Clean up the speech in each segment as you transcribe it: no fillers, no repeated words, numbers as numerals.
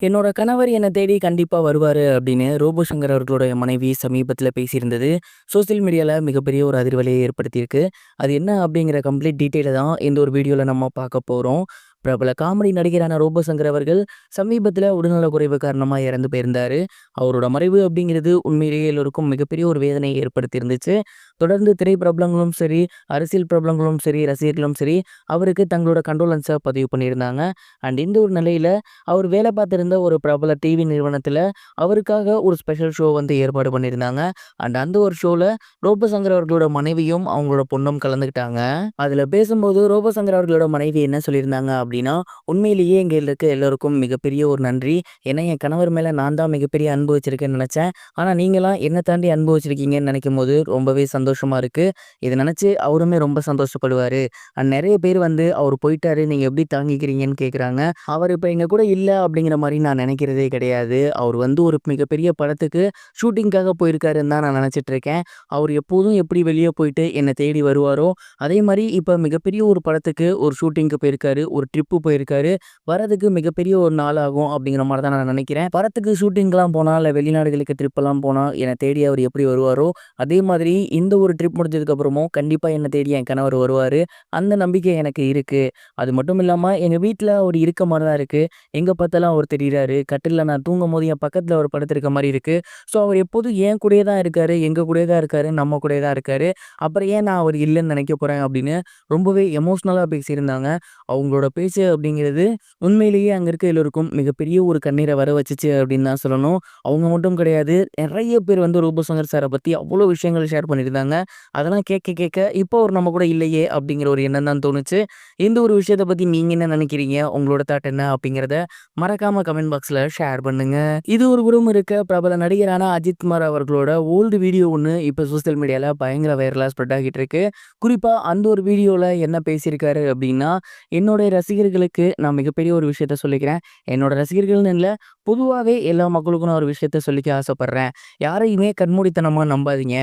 என்னோட கணவர் என்ன தேடி கண்டிப்பா வருவாரு அப்படின்னு ரோபோ சங்கர் அவர்களுடைய மனைவி சமீபத்தில பேசியிருந்தது, சோசியல் மீடியால மிகப்பெரிய ஒரு அதிர்வலையை ஏற்படுத்தியிருக்கு. அது என்ன அப்படிங்கிற கம்ப்ளீட் டீட்டெயில தான் இந்த ஒரு வீடியோல நம்ம பார்க்க போறோம். பிரபல காமெடி நடிகரான ரோபோ சங்கர் அவர்கள் சமீபத்தில உடல்நலக்குறைவு காரணமா இறந்து போயிருந்தாரு. அவரோட மறைவு அப்படிங்கிறது உண்மையிலேயே எல்லோருக்கும் மிகப்பெரிய ஒரு வேதனையை ஏற்படுத்தியிருந்துச்சு. தொடர்ந்து திரை பிரபலங்களும் சரி, அரசியல் பிரபலங்களும் சரி, ரசிகர்களும் சரி, அவருக்கு தங்களோட கண்டோலன்ஸ பதிவு பண்ணியிருந்தாங்க. அண்ட் இந்த ஒரு நிலையில அவர் வேலை பார்த்திருந்த ஒரு பிரபல டிவி நிறுவனத்தில அவருக்காக ஒரு ஸ்பெஷல் ஷோ வந்து ஏற்பாடு பண்ணியிருந்தாங்க. அண்ட் அந்த ஒரு ஷோல ரோபோ சங்கர் அவர்களோட மனைவியும், அவங்களோட பொண்ணும் கலந்துக்கிட்டாங்க. அதில பேசும்போது ரோபோ சங்கர் அவர்களோட மனைவி என்ன சொல்லியிருந்தாங்க அப்படின்னா, "உண்மையிலேயே எங்க இருக்க எல்லோருக்கும் மிகப்பெரிய ஒரு நன்றி. ஏன்னா என் கணவர் மேல நான் தான் மிகப்பெரிய அன்பு வச்சிருக்கேன்னு நெனச்சேன். ஆனா நீங்கலாம் என்ன தாண்டி அன்பு வச்சிருக்கீங்கன்னு நெனைக்கும்போது ரொம்பவே சந்தோஷமா இருக்கு. இத நெனச்சு அவருமே ரொம்ப சந்தோஷப்படுவாரு. அண்ட் நெறைய பேர் வந்து அவரு போயிட்டாரு, நீங்க எப்படி தாங்கிக்கிறீங்கன்னு கேட்குறாங்க. அவர் இப்ப எங்க கூட இல்ல அப்படிங்கிற மாரி நான் நெனைக்கிறதே கிடையாது. அவர் வந்து ஒரு மிகப்பெரிய படத்துக்கு ஷூட்டிங்காக போயிருக்காருன்னு தான் நான் நெனச்சிட்டு இருக்கேன். அவர் எப்போதும் எப்படி வெளிய போயிட்டு என்ன தேடி வருவாரோ, அதே மாரி இப்ப மிகப்பெரிய ஒரு படத்துக்கு ஒரு ஷூட்டிங்க்கு போயிருக்காரு. ஒரு ட்ரிப்பு போயிருக்காரு. வரதுக்கு மிகப்பெரிய ஒரு நாள் ஆகும் அப்படிங்கிற மாரி தான் நான் நெனைக்கிறேன். படத்துக்கு ஷூட்டிங்லாம் போனா, இல்ல வெளிநாடுகளுக்கு ட்ரிப்லாம் போனா, என்ன தேடி அவர் எப்படி வருவாரோ, அதே மாதிரி இந்த ஒரு ட்ரிப் முடிஞ்சதுக்கு அப்புறமும் கண்டிப்பா என்ன தேடி என் கணவர் வருவாரு. அந்த நம்பிக்கை எனக்கு இருக்கு. அது மட்டும் இல்லாம எங்க வீட்ல அவரு இருக்க மாரி தான் இருக்கு. எங்க பார்த்தாலும் அவர் தெரியிறாரு. கட்டில்ல நான் தூங்கும்போது என் பக்கத்துல அவர் படுத்திருக்க மாரி இருக்கு. ஸோ அவர் எப்போதும் என் கூடயே தான் இருக்காரு. எங்க கூடயே தான் இருக்காரு. நம்ம கூடயே தான் இருக்காரு. அப்புறம் ஏன் நான் அவர் இல்லன்னு நெனைக்க போறேன் அப்படின்னு ரொம்பவே எமோஷனலா பேசியிருந்தாங்க. அவங்களோட பேச்சு அப்படிங்கிறது உண்மையிலேயே அங்க இருக்க எல்லோருக்கும் மிகப்பெரிய ஒரு கண்ணீர வர வச்சுச்சு அப்படின்னு தான் சொல்லணும். அவங்க மட்டும் கிடையாது. நெறைய பேர் வந்து ரூப சங்கர் சார பத்தி அவ்வளோ விஷயங்கள் ஷேர் பண்ணியிருந்தாங்க. அதெல்லாம் கேட்க கேட்க இப்போ அவர் நம்ம கூட இல்லையே அப்படிங்கிற ஒரு எண்ணம் தான் தோணுச்சு. இந்த ஒரு விஷயத்த பத்தி நீங்க என்ன நெனைக்கிறீங்க? உங்களோட தாட் என்ன அப்படிங்கிறத மறக்காம கமெண்ட் பாக்ஸ்ல ஷேர் பண்ணுங்க. இது ஒரு புறம் இருக்க பிரபல நடிகரான அஜித் குமார் அவர்களோட ஓல்டு வீடியோ ஒண்ணு இப்ப சோசியல் மீடியால பயங்கர வைரலா ஸ்ப்ரெட் ஆகிட்டு இருக்கு. குறிப்பா அந்த ஒரு வீடியோல என்ன பேசியிருக்காரு அப்படின்னா, "என்னோட ரசிகர்களுக்கு நான் மிகப்பெரிய ஒரு விஷயத்த சொல்லிக்கிறேன். என்னோட ரசிகர்கள்னு இல்ல, பொதுவாவே எல்லா மக்களுக்கும் நான் ஒரு விஷயத்த சொல்லிக்க ஆசைப்படுறேன். யாரையுமே கண்மூடித்தனமா நம்பாதீங்க.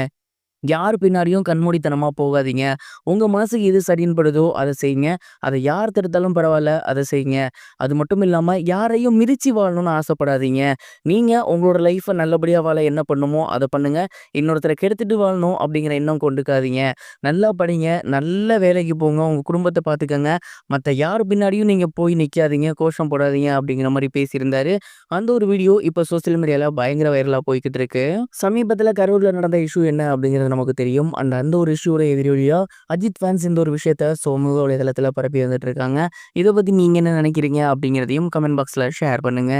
யார் பின்னாடியும் கண்மூடித்தனமா போகாதீங்க. உங்க மனசுக்கு எது சரின்னு படுதோ அத செய்யுங்க. அத யார் தடுத்தாலும் பரவால்ல, அத செய்யுங்க. அது மட்டும் இல்லாம யாரையும் மிதிச்சு வாழணும்னு ஆசைப்படாதீங்க. நீங்க உங்களோட லைஃப்ப நல்லபடியா வாழ என்ன பண்ணுமோ அத பண்ணுங்க. இன்னொருத்தர கெடுத்துட்டு வாழணும் அப்படிங்கிற எண்ணம் கொண்டுக்காதீங்க. நல்லா படிங்க, நல்ல வேலைக்கு போங்க, உங்க குடும்பத்த பார்த்துக்கங்க. மத்த யார் பின்னாடியும் நீங்க போய் நிக்காதீங்க, கோஷம் போடாதீங்க அப்படிங்கிற மாரி பேசியிருந்தாரு. அந்த ஒரு வீடியோ இப்ப சோசியல் மீடியால பயங்கர வைரலா போய்க்கிட்டு இருக்கு. சமீபத்தில கரூர்ல நடந்த இஷ்யூ என்ன அப்படிங்கிறது நமக்கு தெரியும். அண்ட் அந்த ஒரு இஷ்யூவோட எதிரொலியா அஜித் ஃபேன்ஸ் இந்த ஒரு விஷயத்த சமூக வலைதளத்தில பரப்பி வந்துட்டு இருக்காங்க. இத பத்தி நீங்க என்ன நினைக்கிறீங்க அப்படிங்கிறதையும் கமெண்ட் பாக்ஸ்ல ஷேர் பண்ணுங்க.